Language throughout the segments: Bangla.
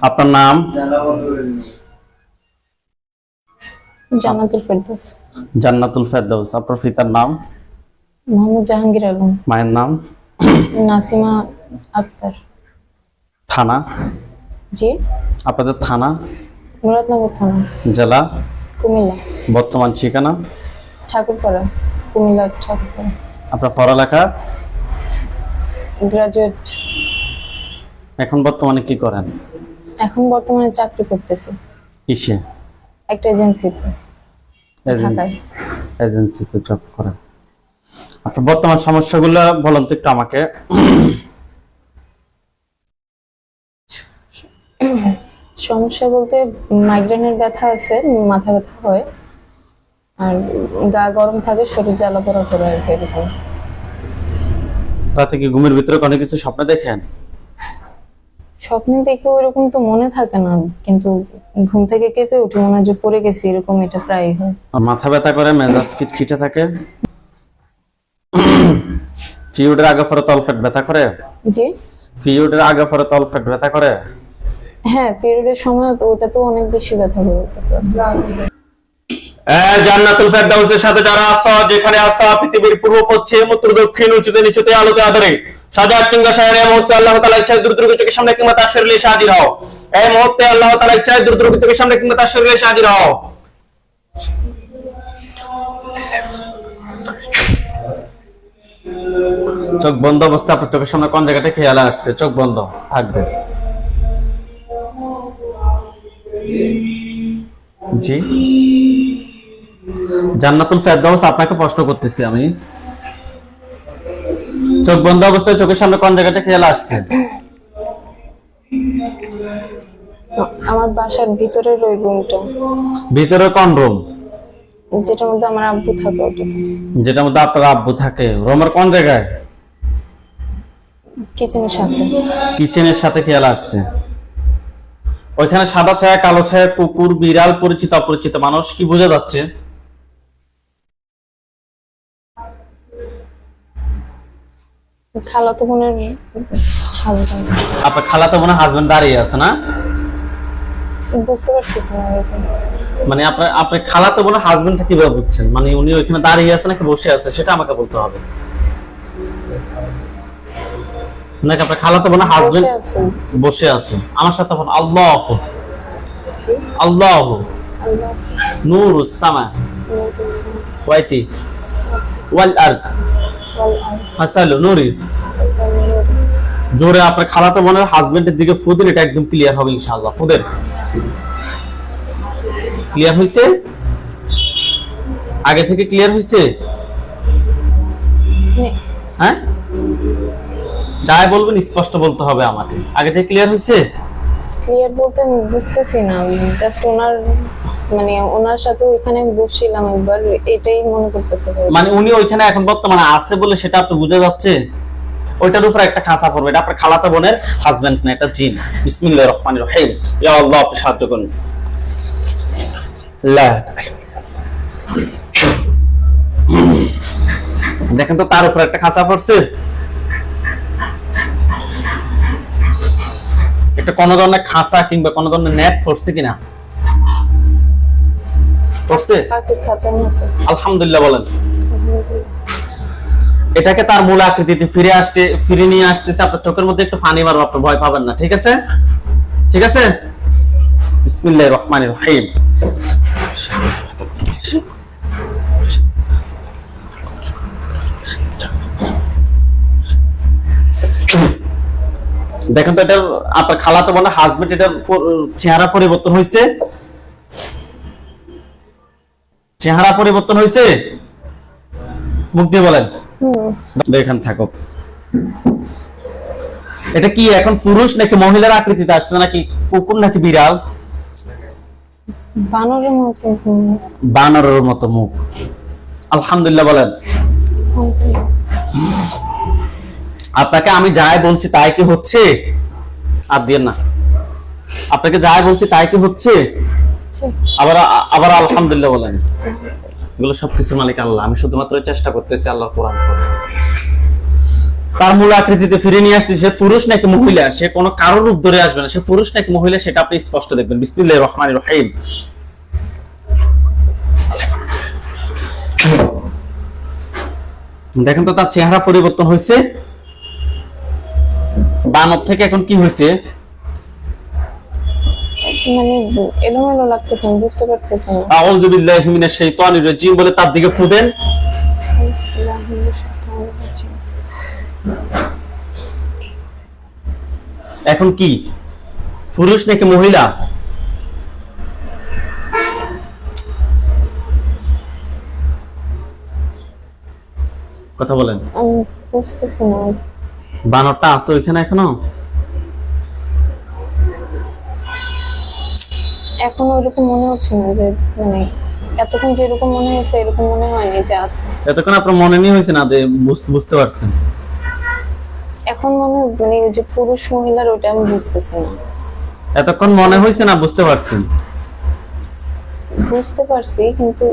আপনার নাম? জান্নাতুল ফেরদৌস। জান্নাতুল ফেরদৌস। আপনার পিতার নাম? মোহাম্মদ জাহাঙ্গীর আলম। মায়ের নাম? নাসিমা আক্তার। থানা? জি, আপনাদের থানা? মুরাদনগর থানা, জেলা? কুমিল্লা। বর্তমান ঠিকানা? ঠাকুরপাড়া, কুমিল্লা ঠাকুরপাড়া। আপনার পড়ালেখা? গ্রাজুয়েট। এখন বর্তমানে কি করেন? এখন বর্তমানে চাকরি করতেছি কিসে? একটা এজেন্সিতে, ঢাকায়। এজেন্সিতে জব করেন। আপনার বর্তমান সমস্যাগুলো বলুন তো একটু আমাকে। সমস্যা বলতে মাইগ্রেনের ব্যথা আছে, মাথা ব্যথা হয়, আর গা গরম থাকে, শরীর জ্বালা পোড়া করে আর কি, এরকম। রাতে কি ঘুমের ভিতরে কোনো কিছু স্বপ্ন দেখেন? স্বপ্নে দেখে ওইরকম তো মনে থাকে না, কিন্তু ঘুম থেকে কেঁপে উঠে মনে হয় যে পড়ে গেছি, এরকম এটা প্রায়ই হয়। আর মাথা ব্যথা করে, মেজাজ খিটখিটে থাকে, পিরিয়ডের আগে পরে তলপেট ব্যথা করে? জি, পিরিয়ডের আগে পরে তলপেট ব্যথা করে? হ্যাঁ, পিরিয়ডের সময় তো ওটা তো অনেক বেশি ব্যথা করে। জান্নাতুল ফেরদাউসের সাথে যারা আছো, যেখানে আছো, পৃথিবীর পূর্ব পশ্চিম উত্তর দক্ষিণ উঁচুতে নিচুতে আলোতে আদরে সাজাত কিংবা শহরে, এই মুহূর্তে আল্লাহ তাআলা ইচ্ছায় দূর দূর চোখের সামনে কিংবা তার শরীরে এসে হাজির হও। এই মুহূর্তে আল্লাহ তাআলা ইচ্ছায় দূর দূর চোখের সামনে কিংবা তার শরীরে এসে হাজির হও। চোখ বন্ধ অবস্থা, আপনার চোখের সামনে কোন জায়গাটা খেয়াল আসছে? চোখ বন্ধ থাকবে। জি, জান্নাতুল ফেরদাউস, আপনাকে প্রশ্ন করতেছি আমি। চোখ বন্ধ অবস্থায় চোখের সামনে কোন জায়গাটা খেয়াল আসছে? আমার বাসার ভিতরের ওই রুমটা, ভিতরে কোন রুম? যেটার মধ্যে আমার আব্বু থাকে, ওটাতে। যেটার মধ্যে আপনার আব্বু থাকে? রুমের কোন জায়গায়? কিচেনের সাথে। কিচেনের সাথে খেয়াল আসছে। ওইখানে সাদা ছায়া, কালো ছায়া, কুকুর, বিড়াল, পরিচিত অপরিচিত মানুষ, কি বোঝা যাচ্ছে? খালাতো বোনের হাজবেন্ড। আপনার খালাতো বোনের হাজবেন্ড দাঁড়িয়ে আছে না? বুঝতে পারতেছি না এরকম। মানে আপনার খালাতো বোনের হাজবেন্ডটা কিভাবে বুঝছেন? মানে উনি ওইখানে দাঁড়িয়ে আছে নাকি বসে আছে, সেটা আমাকে বলতে হবে। নাকি আপনার খালাতো বোনের হাজবেন্ড বসে আছে? আমার সাথে বলুন আল্লাহ আল্লাহ নূরুস সামা ওয়াইতি ওয়াল আরদ হাসালু নূরি। জোরে আপনার খালাতো বোনের হাজবেন্ডের দিকে ফু দিন, এটা একদম ক্লিয়ার হবে ইনশাআল্লাহ। ফু দেন। ক্লিয়ার হইছে? আগে থেকে ক্লিয়ার হইছে? হ্যাঁ, যাই বলবেন স্পষ্ট বলতে হবে আমাকে। আগে থেকে ক্লিয়ার হইছে? ক্লিয়ার বলতে আমি বুঝতেছি না, জাস্ট ওনার সাথে ওইখানে বসছিলাম একবার, এটাই মনে করতেছে। মানে উনি ওইখানে এখন বর্তমানে আছে বলে সেটা আপনি বুঝা যাচ্ছে? ওইটার উপর একটা খাঁচা পড়বে, এটা আপনার খালাতো বোনের হাজবেন্ড না, এটা জিন। বিসমিল্লাহির রহমানির রহিম। ইয়া আল্লাহ, আপনি সাহায্য করুন। দেখেন তো তার উপর একটা খাঁচা পড়ছে। একটা কোন ধরনের খাঁচা কিংবা কোন ধরনের নেট পড়ছে কিনা? পড়ছে? আলহামদুলিল্লাহ বলেন। এটাকে তার মূল আকৃতিতে ফিরে নিয়ে আসতেছে। আপনার চোখের মধ্যে একটু পানি মারবো, আপনি ভয় পাবেন না, ঠিক আছে? ঠিক আছে? বিসমিল্লাহির রহমানির রহিম। দেখেন তো, এটা আপনার খালাতো বোনের হাজবেন্ড, এটার চেহারা পরিবর্তন হয়েছে? চেহারা পরিবর্তন হয়েছে? মুখ দিয়ে বলেন। দেখেন থাকো। এটা কি এখন পুরুষ নাকি মহিলার আকৃতিতে আসছে, নাকি কুকুর নাকি বিড়াল? বানরের মতো। বানরের মতো মুখ। আলহামদুলিল্লাহ বলেন। আপনাকে আমি যাই বলছি তাই কি হচ্ছে? আর দিয়ে না, আপনাকে যাই বলছি তাই কি হচ্ছে? আবার আবার আলহামদুলিল্লাহ বলেন। এগুলো সবকিছুর মালিক আল্লাহ, আমি শুধুমাত্র চেষ্টা করতেছি আল্লাহর কোরআন পড়ে। তার মূল আকৃতিতে ফিরে নিয়ে আসছে সে পুরুষ নাকি মহিলা, সে কোনো কারো রূপ ধরে আসবে না, সে পুরুষ নাকি মহিলা সেটা আপনি স্পষ্ট দেখবেন। বিসমিল্লাহির রহমানির রহিম। দেখেন তো তার চেহারা পরিবর্তন হয়েছে, বানর থেকে এখন কি হয়েছে? মানে এলোমেলো লাগতেছে, আমি বুঝতে পারতেছি না। আউযু বিল্লাহি মিনাশ শাইতানির রাজিম বলে তার দিকে ফু দেন। এখন কি পুরুষ নাকি মহিলা? কথা বলেন। আমি বুঝতেছি না। বানরটা আছে ওইখানে এখনো? এখন ওইরকম মনে হচ্ছে না, যে মানে এতক্ষণ যেরকম মনে হয়েছে এরকম মনে হয়নি যে আছে। এতক্ষণ আপনার মনে নেই হয়েছে না যে বুঝতে পারছেন? এখন মনে মানে ওই যে পুরুষ মহিলার ওটা আমি বুঝতেছি না। এতক্ষণ মনে হয়েছে না বুঝতে পারছেন? বুঝতে পারছি, কিন্তু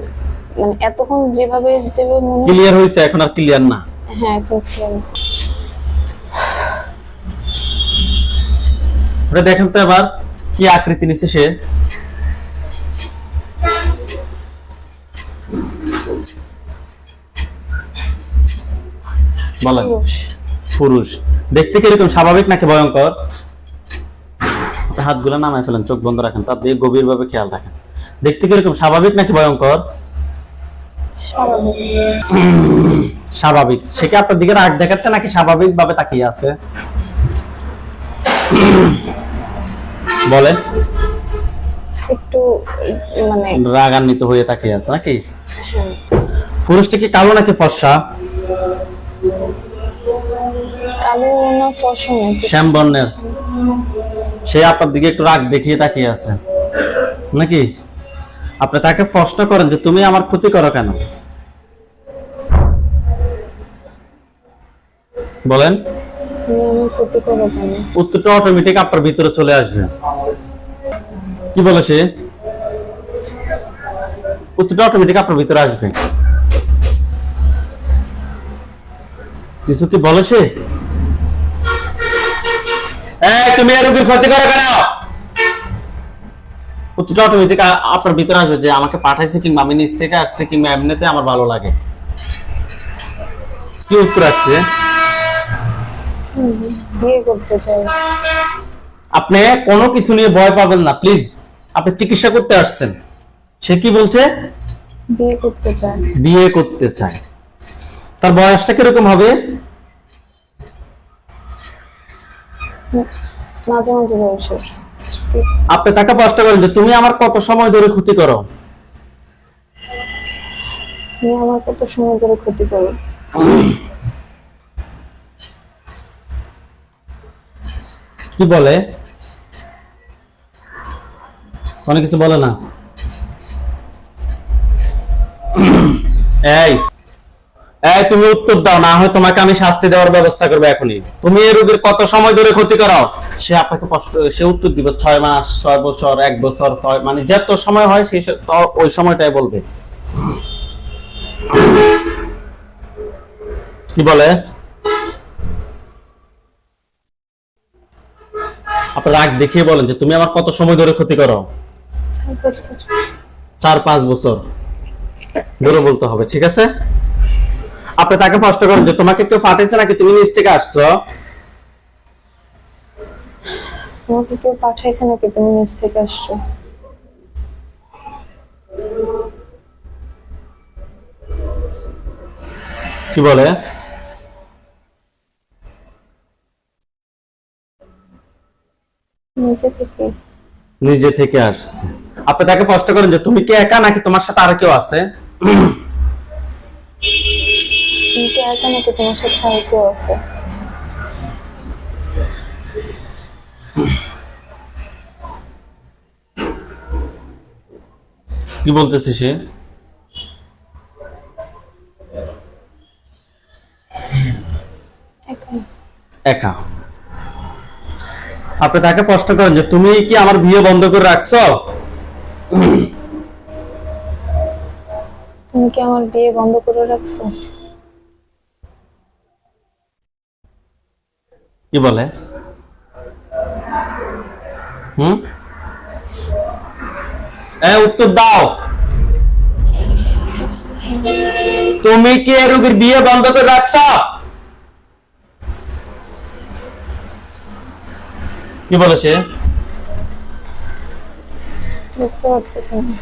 মানে এতক্ষণ যেভাবে যেভাবে মনে ক্লিয়ার হয়েছে, এখন আর ক্লিয়ার না। হ্যাঁ এখন clear। ওটা দেখেন তো এবার কি আকৃতি নিচ্ছে সে। বলেন। পুরুষ। পুরুষ। দেখতে কিরকম, স্বাভাবিক নাকি ভয়ঙ্কর? হাতগুলো নামায় ফেলেন, চোখ বন্ধ রাখেন, তার দিকে গভীর ভাবে খেয়াল রাখেন। দেখতে কিরকম, স্বাভাবিক নাকি ভয়ঙ্কর? স্বাভাবিক। স্বাভাবিক। সে কি আপনার দিকে রাগ দেখাচ্ছে নাকি স্বাভাবিক ভাবে তাকিয়ে আছে? বলেন। একটু মানে রাগান্বিত হয়ে তাকিয়ে আছে নাকি? হ্যাঁ। পুরুষটা কি কালো নাকি ফর্সা? কালো না ফর্সা নাকি? শ্যাম বর্ণের। সে আপনার দিকে একটু রাগ দেখিয়ে তাকিয়ে আছে নাকি? আপনি তাকে প্রশ্ন করেন যে তুমি আমার ক্ষতি করো কেন? বলেন। তুমি আমার ক্ষতি করো কেন? উত্তরটা অটোমেটিক আপনার ভিতরে চলে আসবে। কি বলে সে? উত্তরটা অটোমেটিক আপনার ভিতরে আসবে। কিছু কি বলে সে? তুমি আর রোগীর ক্ষতি করো কেন? উত্তরটা অটোমেটিক আপনার ভিতরে আসবে যে আমাকে পাঠাইছে, কিংবা আমি নিজ থেকে আসছে, কিংবা এমনিতে আমার ভালো লাগে। কি উত্তর আসছে? বিয়ে করতে চাই। আপনি কোনো কিছু নিয়ে ভয় পাবেন না প্লিজ। আপনি চিকিৎসা করতে আসছেন। সে কি বলছে? বিয়ে করতে চাই। বিয়ে করতে চায়। তার বয়সটা কিরকম হবে? মাঝে মাঝে বয়সের। আপনি তাকে প্রশ্ন করেন যে তুমি আমার কত সময় ধরে ক্ষতি করো? তুমি আমার কত সময় ধরে ক্ষতি করো? কি বলে? অনেক কিছু বলে না। এই তুমি উত্তর দাও, না হয় তোমাকে আমি শাস্তি দেওয়ার ব্যবস্থা করবো এখনই। তুমি এই রোগীর কত সময় ধরে ক্ষতি করাও? সে আপনাকে সে উত্তর দিবে 6 মাস, 6 বছর, 1 বছর, মানে যত সময় হয় সে ওই সময়টাই বলবে। কি বলে? আপনি রাগ দেখিয়ে বলেন যে তুমি আমার কত সময় ধরে ক্ষতি করো? 4-5 বছর। 4-5 বছর ধরে বলতে হবে, ঠিক আছে? আপনি তাকে প্রশ্ন করেন যে তোমাকে কেউ পাঠাইছে নাকি তুমি নিজ থেকে আসছো? তোমাকে কেউ পাঠাইছে নাকি তুমি নিজ থেকে আসছো? কি বলে? নিজে থেকে। নিজে থেকে আসছে। আপনি তাকে প্রশ্ন করেন যে তুমি কি একা নাকি তোমার সাথে আর কেউ আছে? তুমি কি একা নাকি তোমার সাথে আর কেউ আছে? কি বলতেছে সে? একা। একা। আপনি তাকে প্রশ্ন করেন যে তুমি কি আমার বিয়ে বন্ধ করে রাখছো? তুমি কি আমার বিয়ে বন্ধ করে রাখছো? কি বলে? উত্তর দাও। তুমি কি এ রোগীর বিয়ে বন্ধ করে রাখছ? কি বলেছে? বুঝতে পারতেছি না।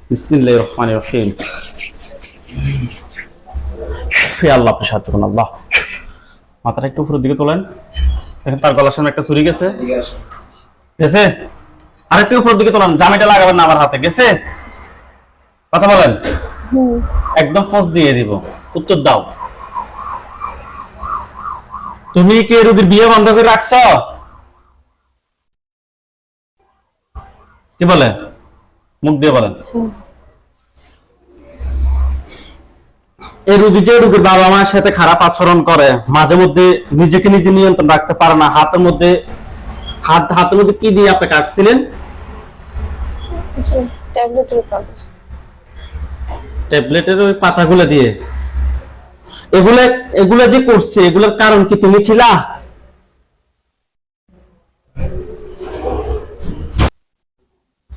বিসমিল্লাহির রহমানির রহিম। হে আল্লাহ, আপনি সাহায্য করুন আল্লাহ। মাথাটা একটু উপরের দিকে তোলেন। দেখেন তার গলার সামনে একটা ছুরি গেছে। গেছে? আরেকটু উপরের দিকে তোলেন। জামিটা লাগাবেন না আমার হাতে। গেছে? কথা বলেন। একদম ফস দিয়ে দিব। উত্তর দাও। তুমি কি রোগীর বিয়ে বন্ধ করে রাখছ? কি বলে? মুখ দিয়ে বলেন। এই রোগী যে রোগীর বাবা মায়ের সাথে খারাপ আচরণ করে, মাঝে মধ্যে নিজেকে নিজে নিয়ন্ত্রণ রাখতে পারে না, হাতের মধ্যে কি দিয়ে আপনি কাটছিলেন? ট্যাবলেটের কাগজ। ট্যাবলেটের ওই পাতাগুলো দিয়ে। এগুলা যে করছে, এগুলোর কারণ কি তুমি ছিলা?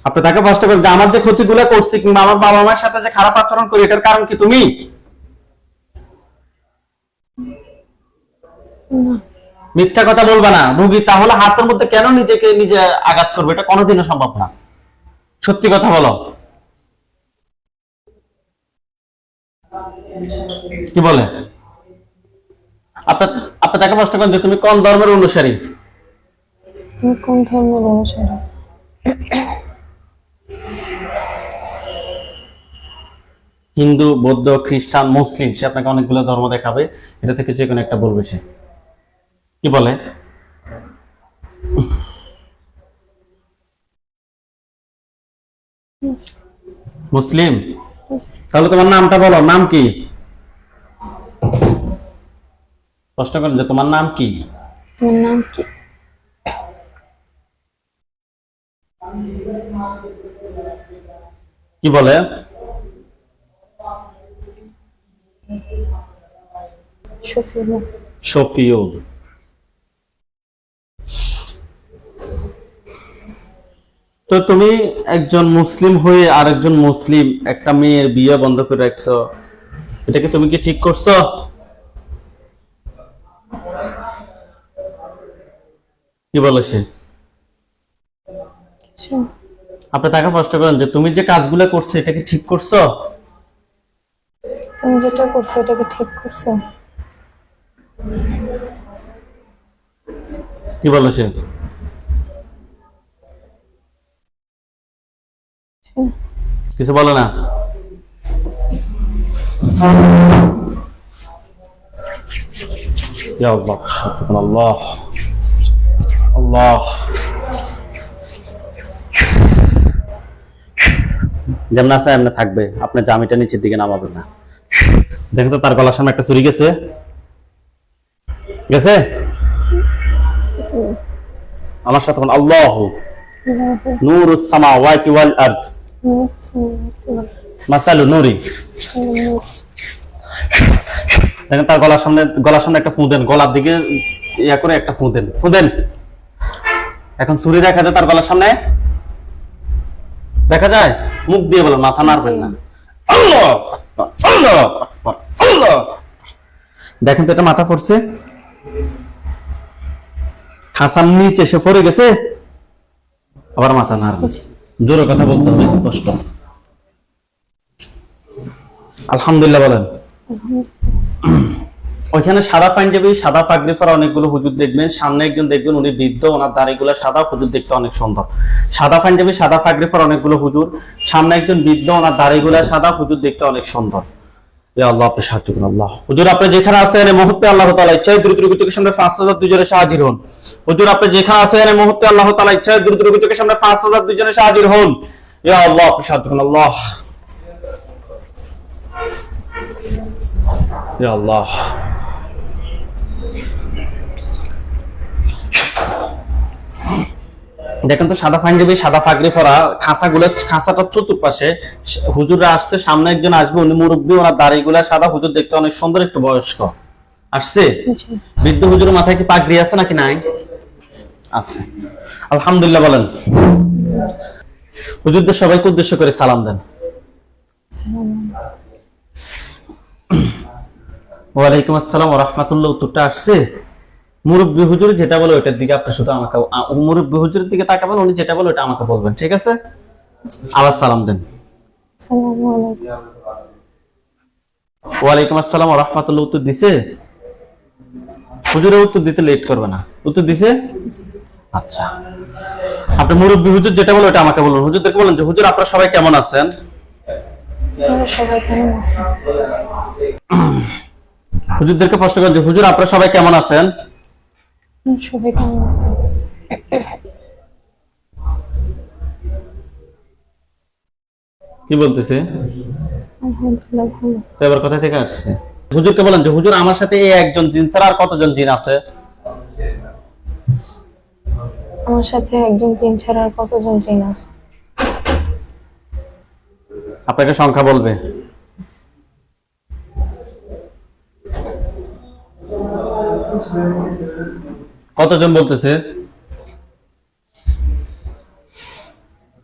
আপনি তাকে প্রশ্ন করেন যে আমার যে ক্ষতিগুলো করছি কিংবা আমার বাবা মায়ের সাথে যে খারাপ আচরণ করি, এটার কারণ কি তুমি? মিথ্যা কথা বলবা না। রোগী তাহলে হাতের মধ্যে কেন নিজেকে নিজে আঘাত করবে? এটা কোনোদিনও সম্ভব না। সত্যি কথা বলো। কি বলে? আপনি তাকে প্রশ্ন করেন যে তুমি কোন ধর্মের অনুসারী? তুমি কোন ধর্মের অনুসারী? হিন্দু, বৌদ্ধ, খ্রিস্টান, মুসলিম। সে আপনাকে অনেকগুলো ধর্ম দেখাবে, এটা থেকে যে কোনো একটা বলবে সে। কি বলে? মুসলিম। তাহলে তোমার নামটা বলো, নাম কি? প্রশ্ন করেন যে তোমার নাম কি? তোমার নাম কি? কি বলে? শফিউল। শফিউল। তো তুমি একজন মুসলিম হয়ে আরেকজন মুসলিম একটা মেয়ের বিয়ে বন্ধ করে রাখছো, এটাকে তুমি কি ঠিক করছো? কি বলে সে? আপনি তাকে প্রশ্ন করেন যে তুমি যে কাজগুলো করছো এটা কি ঠিক করছো? তুমি যেটা করছো এটাকে ঠিক করছো? কি বলে সে? কিছু বলে না। ইয়া আল্লাহ, সুবহানাল্লাহ, আল্লাহ। যেমন আছে এমনি থাকবে, আপনার জামিটা নিচের দিকে নামাবেন না। দেখেন তো তার গলার সামনে একটা ছুরি গেছে। গেছে? আমার সাথে কোন আল্লাহু নূরুস সামাওয়াতি ওয়াল আরদ মাসালু নূরি। দেখেন তার গলার সামনে একটা ফু দেন, গলার দিকে ইয়া করে একটা ফু দেন। এখন ছুরি দেখা যায় তার গলার সামনে? দেখা যায়? মুখ দিয়ে বলেন, মাথা নাড়বেন না। আল্লাহ আল্লাহ আল্লাহ। দেখেন তো এটা মাথা পড়ছে, খাসার নিচে সে পড়ে গেছে, আবার মাথা নাড়বে। জোরে কথা বলতে হবে, স্পষ্ট। আলহামদুলিল্লাহ বলেন। ওইখানে সাদা পাঞ্জাবি, সাদা পাগড়ি পরা অনেকগুলো হুজুর দেখবেন। সামনে একজন দেখবেন, উনি বৃদ্ধ, ওনার দাড়িগুলো সাদা, হুজুর দেখতে অনেক সুন্দর। সাদা পাঞ্জাবি, সাদা পাগড়ি পরা অনেকগুলো হুজুর। সামনে একজন বৃদ্ধ, ওনার দাড়িগুলো সাদা, হুজুর দেখতে অনেক সুন্দর। ইয়া আল্লাহ, আপনি সাহায্য করুন আল্লাহ। হুজুর আপনি যেখানে আছেন এই মুহূর্তে আল্লাহ তাআলা ইচ্ছায় দ্রুত চোখের সামনে 5000 দুজনে হাজির হন। হুজুর আপনি যেখানে আছেন এই মুহূর্তে আল্লাহ তাআলা ইচ্ছায় দ্রুত চোখের সামনে 5000 দুজনে হাজির হন। ইয়া আল্লাহ, আপনি সাহায্য করুন আল্লাহ। ইয়া আল্লাহ। দেখেন তো সাদা পাঞ্জাবি, সাদা পাগড়ি পরা, খাঁচাটার চতুর্পাশে হুজুররা আসছে। সামনে একজন আসবে, উনি মুরব্বী, ওনার দাড়িগুলা সাদা, হুজুর দেখতে অনেক সুন্দর, একটু বয়স্ক। আসছে? জি। বৃদ্ধ হুজুরের মাথায় কি পাগড়ি আছে নাকি নাই? আছে। আলহামদুলিল্লাহ বলেন। হুজুরদের সবাইকে উদ্দেশ্য করে সালাম দেন। আসসালামু ওয়ালাইকুম আসসালাম ওয়া রাহমাতুল্লাহ। উত্তরটা আসছে? মুরব্বী হুজুর যেটা বলে ওটার দিকে আপনি শুধু আমাকে মুরব্বী হুজুরের দিকে তাকাবেন, উনি যেটা বলে ওটা আমাকে বলবেন, ঠিক আছে? আবার সালাম দেন। আলাইকুম। ওয়ালাইকুম আসসালাম ওয়া রাহমাতুল্লাহ। উত্তর দিছে? হুজুরের উত্তর দিতে লেট করবে না। উত্তর দিছে? আচ্ছা, আপনি মুরব্বী হুজুর যেটা বলে ওটা আমাকে বলুন। হুজুরদেরকে বলেন যে হুজুর আপনারা সবাই কেমন আছেন? আপনারা সবাই কেমন আছেন? হুজুরদেরকে প্রশ্ন করেন যে হুজুর আপনারা সবাই কেমন আছেন? সবাই কেমন আছেন? কি বলতেছে? আলহামদুলিল্লাহ ভালো। তো এবার কোথা থেকে আসছে? হুজুরকে বলেন যে হুজুর আমার সাথে এই একজন জিন ছাড়া আর কতজন জিন আছে? আমার সাথে একজন জিন ছাড়া আর কতজন জিন আছে? আপনাকে সংখ্যা বলবে। কতজন বলতেছে?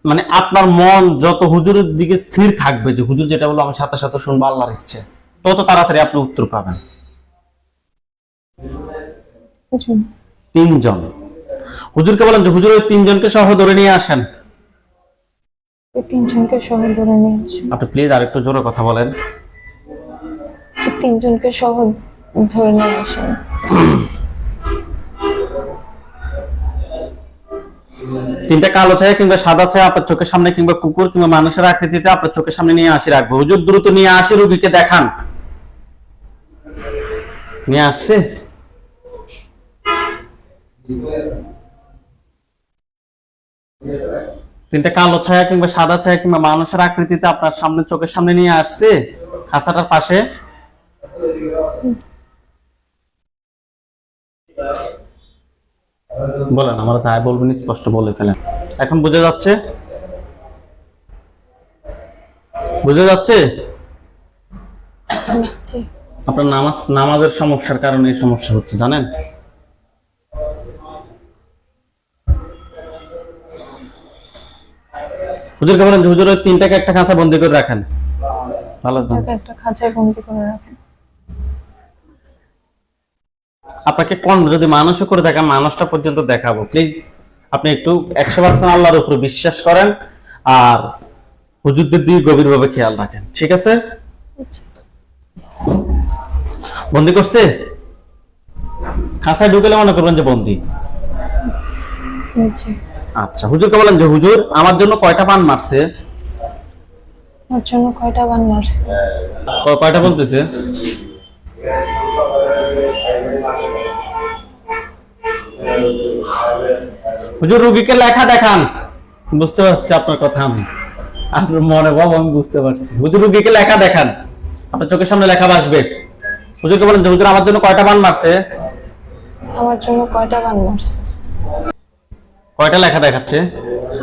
মানে আপনার মন যত হুজুরের দিকে স্থির থাকবে যে হুজুর যেটা বললো আমি সাথে সাথে শুনবো আল্লাহর ইচ্ছে, তত তাড়াতাড়ি আপনি উত্তর পাবেন। জি। 3 জন। হুজুরকে বলেন যে হুজুর ওই 3 জনকে সহ ধরে নিয়ে আসেন। এই তিনজনকে সহ ধরে নিয়ে আসুন। আপনি প্লিজ আরেকটু জোরে কথা বলেন। এই তিনজনকে সহ ধরে নিয়ে আসেন। তিনটা কালো ছায়া কিংবা সাদা ছায়া আপনার চোখের সামনে কিংবা কুকুর কিংবা মানুষের আকৃতিতে আপনার চোখের সামনে নিয়ে আসি রাখবো। হুজুর দ্রুত নিয়ে আসি, রুগীকে দেখান। নিয়ে আসছে? তিনটা কালো ছায়া কিংবা সাদা ছায়া কিংবা মানুষের আকৃতিতে আপনার সামনে চোখের সামনে নিয়ে আসছে খাঁচাটার পাশে? বলেন, আমরা তাই বলবেন, স্পষ্ট বলে ফেলেন। এখন বুঝে যাচ্ছে? বুঝে যাচ্ছে? জি। আপনার নামাজের সমস্যার কারণে এই সমস্যা হচ্ছে, জানেন? হুজুরকে বলেন যে হুজুর ওই 3টাকে একটা খাঁচা বন্দি করে রাখেন। ভালো আছেন? তাকে একটা খাঁচায় বন্দি করে রাখেন। আপনাকে কোন যদি মানুষও করে থাকেন মানুষটা পর্যন্ত দেখাবো। প্লিজ আপনি একটু 100% আল্লাহর উপর বিশ্বাস করেন আর হুজুরদের দিকে গভীরভাবে খেয়াল রাখেন, ঠিক আছে? আচ্ছা। বন্দি করছে? খাঁচায় ঢুকেলে মনে করবেন যে বন্দি। জি। আচ্ছা, হুজুরকে বলেন যে হুজুর আমার জন্য কয়টা পান মারছে? ওর জন্য কয়টা বান মারছে? কয়টা বলতেছে? হুজুর রুগীকে লেখা দেখান। বুঝতে পারছি আপনার কথা, আমি আপনার মনে ভাব আমি বুঝতে পারছি। হুজুর রুগীকে লেখা দেখান, আপনার চোখের সামনে লেখা আসবে। হুজুরকে বলেন যে হুজুর আমার জন্য কয়টা বান মারছে? আমার জন্য কয়টা বান মারছে? কয়টা লেখা দেখাচ্ছে?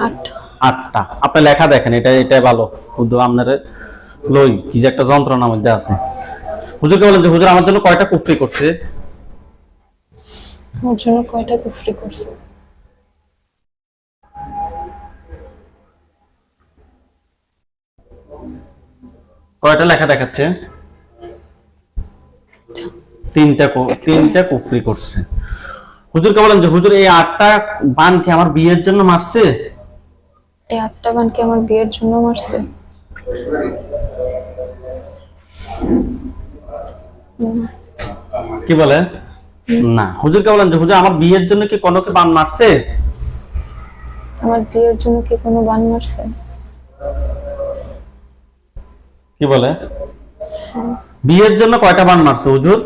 8টা। 8টা। আপনি লেখা দেখেন, এটাই ভালো। হুজুর আপনার লই কি যে একটা যন্ত্রণার মধ্যে আছে। হুজুরকে বলেন যে হুজুর আমার জন্য কয়টা কুফরি করছে? আমার জন্য কয়টা কুফরি করছে? কয়টা লেখা দেখাচ্ছে? 3টা কুফরি করছে। হুজুরকে বলেন যে হুজুর এই 8টা বান কি আমার বিয়ের জন্য মারছে? এই 8টা বান কি আমার বিয়ের জন্য মারছে? কি বলে? না। হুজুরকে বলেন যে হুজুর আমার বিয়ের জন্য কি কোনো কি বান মারছে? আমার বিয়ের জন্য কি কোনো বান মারছে? কি বলে? বিয়ের জন্য কয়টা বান মারছে হুজুর?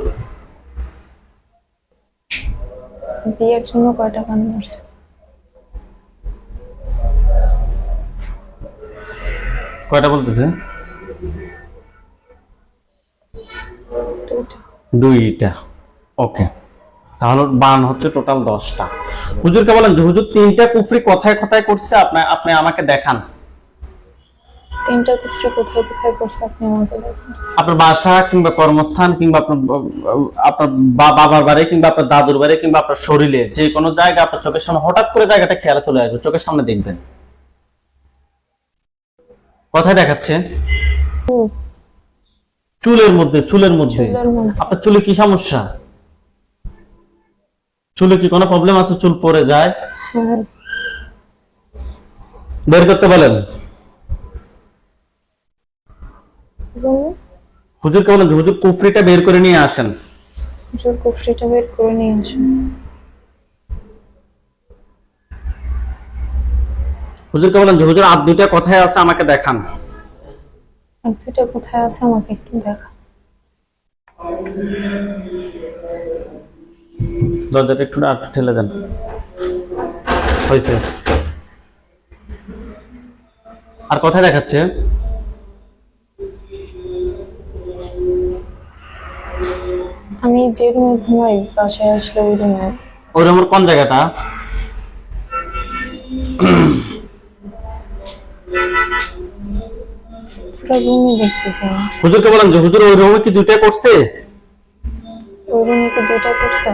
বিয়ের জন্য কয়টা বান মারছে? কয়টা বলতেছে? 2টা। 2টা। ওকে, তাহলে বান হচ্ছে টোটাল 10টা। হুজুরকে বলেন যে হুজুর 3টা কুফরি কোথায় কোথায় করছে আপনি আমাকে দেখান। তিনটা কুফরি কোথায় কোথায় করছে আপনি আমাকে দেখুন। আপনার বাসা কিংবা কর্মস্থান কিংবা আপনার আপনার বাবার বাড়ি কিংবা আপনার দাদুর বাড়ি কিংবা আপনার শরীরে যে কোনো জায়গা আপনার চোখের সামনে হঠাৎ করে জায়গাটা খেয়ালে চলে আসবে, চোখের সামনে দেখবেন। কোথায় দেখাচ্ছে? চুলের মধ্যে। চুলের মধ্যে। আপনার চুলে কি সমস্যা? চুলে কি কোনো প্রবলেম আছে? চুল পড়ে যায়? হ্যাঁ। বের করতে বলেন। বলুন। হুজুরকে বলেন যে হুজুর কুফরিটা বের করে নিয়ে আসেন। হুজুর কুফরিটা বের করে নিয়ে আসেন। হুজুরকে বলেন যে হুজুর আর দুইটা কোথায় আছে আমাকে দেখান। আর দুইটা কোথায় আছে আমাকে একটু দেখা। দরজাটা একটু আর ঠেলে দেন। হয়েছে। আর কোথায় দেখাচ্ছে? আমি যে রুমে ঘুমাই বাসায় আসলে ওই রুমে। ওই রুমের কোন জায়গাটা? পুরো রুমই দেখতেছি না। হুজুরকে বলেন যে হুজুর ওই রুমে কি দুইটা করছে? ওই রুমে কি দুইটা করছে?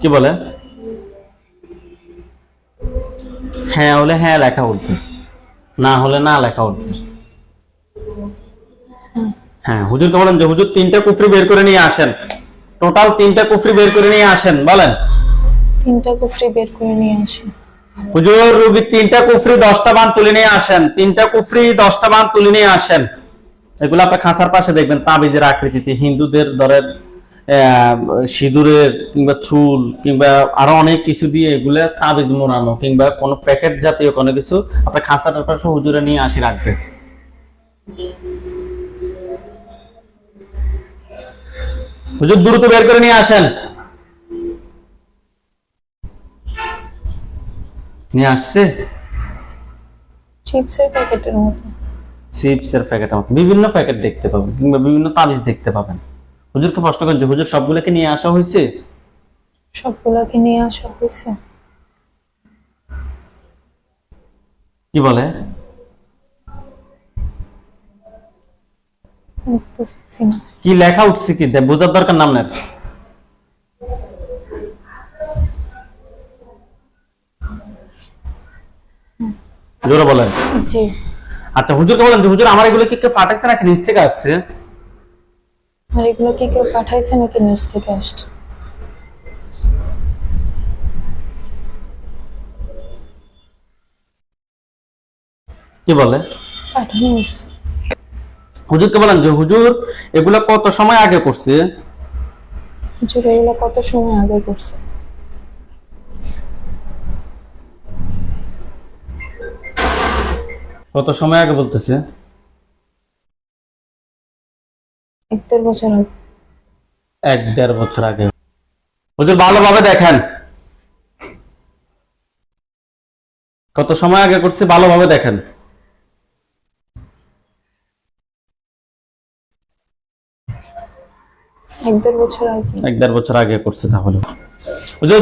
কি বলে? হ্যাঁ হলে হ্যাঁ লেখা উঠবে, না হলে না লেখা উঠবে। হ্যাঁ, হুজুরকে বলেন যে হুজুর তিনটা কুফরি বের করে নিয়ে আসেন। টোটাল তিনটা কুফরি বের করে নিয়ে আসেন। বলেন। তিনটা কুফরি বের করে নিয়ে আসেন। হুজুর রুগীর তিনটা কুফরি 10টা বান তুলে নিয়ে আসেন। তিনটা কুফরি 10টা বান তুলে নিয়ে আসেন। এগুলো আপনার খাঁচার পাশে দেখবেন তাবিজের আকৃতিতে, হিন্দুদের ধরেন সিঁদুরের কিংবা চুল কিংবা আরো অনেক কিছু দিয়ে এগুলো তাবিজ মোড়ানো কিংবা কোনো প্যাকেট জাতীয় কোনো কিছু আপনার খাঁচাটার পাশে হুজুরে নিয়ে আসি রাখবে। হুজুর দ্রুত বের করে নিয়ে আসেন। নিয়ে আসছে চিপসের প্যাকেটের মতো। চিপসের প্যাকেটের মতো বিভিন্ন প্যাকেট দেখতে পাবেন কিংবা বিভিন্ন তাবিজ দেখতে পাবেন। হুজুরকে প্রশ্ন করেন যে হুজুর সবগুলোকে নিয়ে আসা হয়েছে? সবগুলোকে নিয়ে আসা হয়েছে। কি বলে? বুঝতেছি না কি লেখা উঠছে, কি বোঝার দরকার নাম নেই। জোরে বলেন। জি। আচ্ছা, হুজুরকে বলেন যে হুজুর আমার এগুলো কি কেউ পাঠাইছে নাকি নিচ থেকে আসছে? আর এগুলো কি কেউ পাঠাইছে নাকি নিচ থেকে আসছে? কি বলে? পাঠানো হয়েছে। হুজুরকে বলেন যে হুজুর এগুলো কত সময় আগে করছে? হুজুর এগুলো কত সময় আগে করছে? কত সময় আগে বলতেছে? 1-1.5 বছর আগে। 1-1.5 বছর আগে। হুজুর ভালোভাবে দেখেন কত সময় আগে করছে, ভালোভাবে দেখেন। 1-1.5 বছর আগে। 1-1.5 বছর আগে করছে। তাহলে হুজুর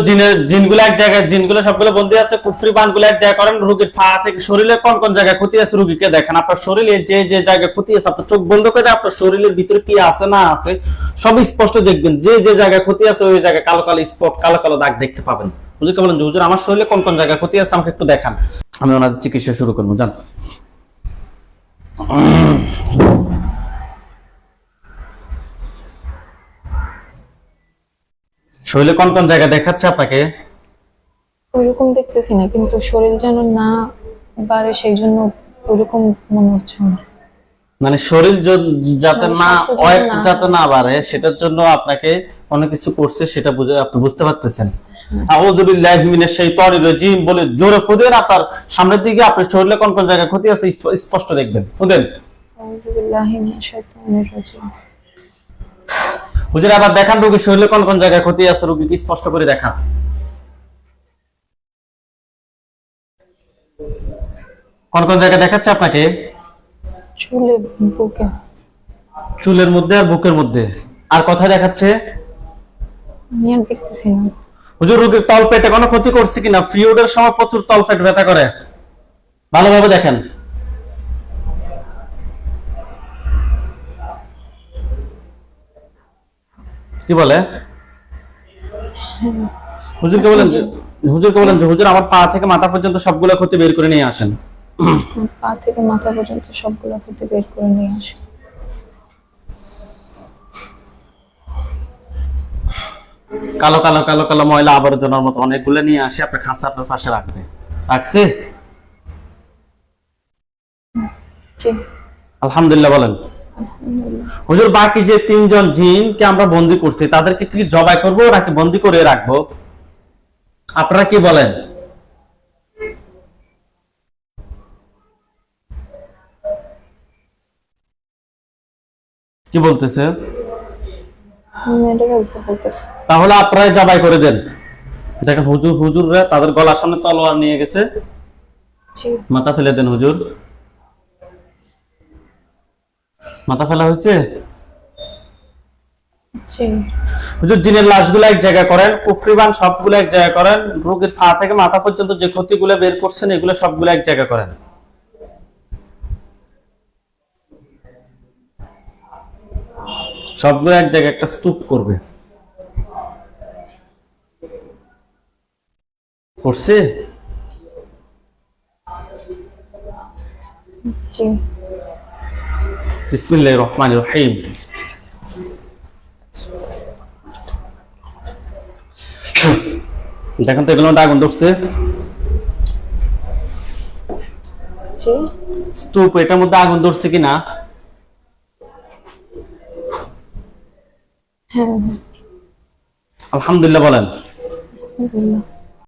জিনগুলো এক জায়গায়, জিনগুলো সবগুলো বন্দী আছে, কুফরি বানগুলো এক জায়গায় করেন। রোগীর পা থেকে শরীরের কোন কোন জায়গায় ক্ষতি আছে রোগীকে দেখেন। আপনার শরীরে যে যে জায়গায় ক্ষতি আছে আপনার চোখ বন্ধ করে আপনার শরীরের ভিতরে কি আছে না আছে সব স্পষ্ট দেখবেন। যে যে জায়গায় ক্ষতি আছে ওই জায়গায় কালো কালো স্পট, কালো কালো দাগ দেখতে পাবেন। হুজুরকে বলেন যে হুজুর আমার শরীরে কোন কোন জায়গায় ক্ষতি আছে আমাকে একটু দেখান, আমি ওনাদের চিকিৎসা শুরু করবো। জান শরীরে কোন কোন জায়গা দেখাচ্ছে আপনাকে? ওইরকম দেখতেছি না, কিন্তু শরীর যেন না বাড়ে সেই জন্য ওইরকম মনে হচ্ছে না। মানে শরীর যাতে না স্বাস্থ্য যেন ওয়েট না যাতে না বাড়ে সেটার জন্য আপনাকে অনেক কিছু করছে, সেটা বুঝে আপনি বুঝতে পারতেছেন। আউযু বিল্লাহি মিনাশ শাইতানির রাজিম বলে জোরে ফুদেন আপনার সামনের দিকে, আপনার শরীরে কোন কোন জায়গায় ক্ষতি আছে স্পষ্ট দেখবেন। ফুদেন। আউযু বিল্লাহি মিনাশ শাইতানির রাজিম। হুজুর আবার দেখান রোগীর শরীরে কোন কোন জায়গায় ক্ষতি আছে, রোগীকে স্পষ্ট করে দেখান। কোন কোন জায়গায় দেখাচ্ছে আপনাকে? চুলে, বুকে। চুলের মধ্যে আর বুকের মধ্যে। আর কোথায় দেখাচ্ছে? আমি আর দেখতেছি না। হুজুর রোগীর তলপেটে কোনো ক্ষতি করছে কিনা? পিরিয়ডের সময় প্রচুর তলপেট ব্যথা করে, ভালোভাবে দেখেন। কি বলে? হুজুরকে বলেন যে হুজুর আমার পা থেকে মাথা পর্যন্ত সবগুলো ক্ষতি বের করে নিয়ে আসেন। পা থেকে মাথা পর্যন্ত সবগুলো ক্ষতি বের করে নিয়ে আসে। কালো কালো কালো কালো ময়লা আবর্জনার মতো অনেকগুলো নিয়ে আসে, আপনার খাঁচা আপনার পাশে রাখবে। রাখছে? জি। আলহামদুলিল্লাহ বলেন। হুজুর বাকি যে 3 জন জিনকে আমরা বন্দী করছি তাদেরকে কি জবাই করবো নাকি বন্দী করে রাখবো? আপনারা কি বলেন? কি বলতেছে? মেরে বলতেছে। তাহলে আপনারা জবাই করে দেন। দেখেন হুজুররা তাদের গলার সামনে তলোয়ার নিয়ে গেছে। জি। মাথা ফেলে দেন হুজুর। মাথা ফেলা হয়েছে? জি। হুজুর জিনের লাশগুলো এক জায়গায় করেন, কুফরিবান সবগুলো এক জায়গায় করেন, রোগীর পা থেকে মাথা পর্যন্ত যে ক্ষতিগুলো বের করছেন এগুলো সবগুলো এক জায়গায় করেন। সবগুলো এক জায়গায় একটা স্তূপ করবে। করছে? জি। বিসমিল্লাহির রহমানির রহিম। দেখেন তো এগুলোর মধ্যে আগুন ধরছে? জি। স্তূপ, এটার মধ্যে আগুন ধরছে কিনা? হ্যাঁ। আলহামদুলিল্লাহ বলেন। আলহামদুলিল্লাহ।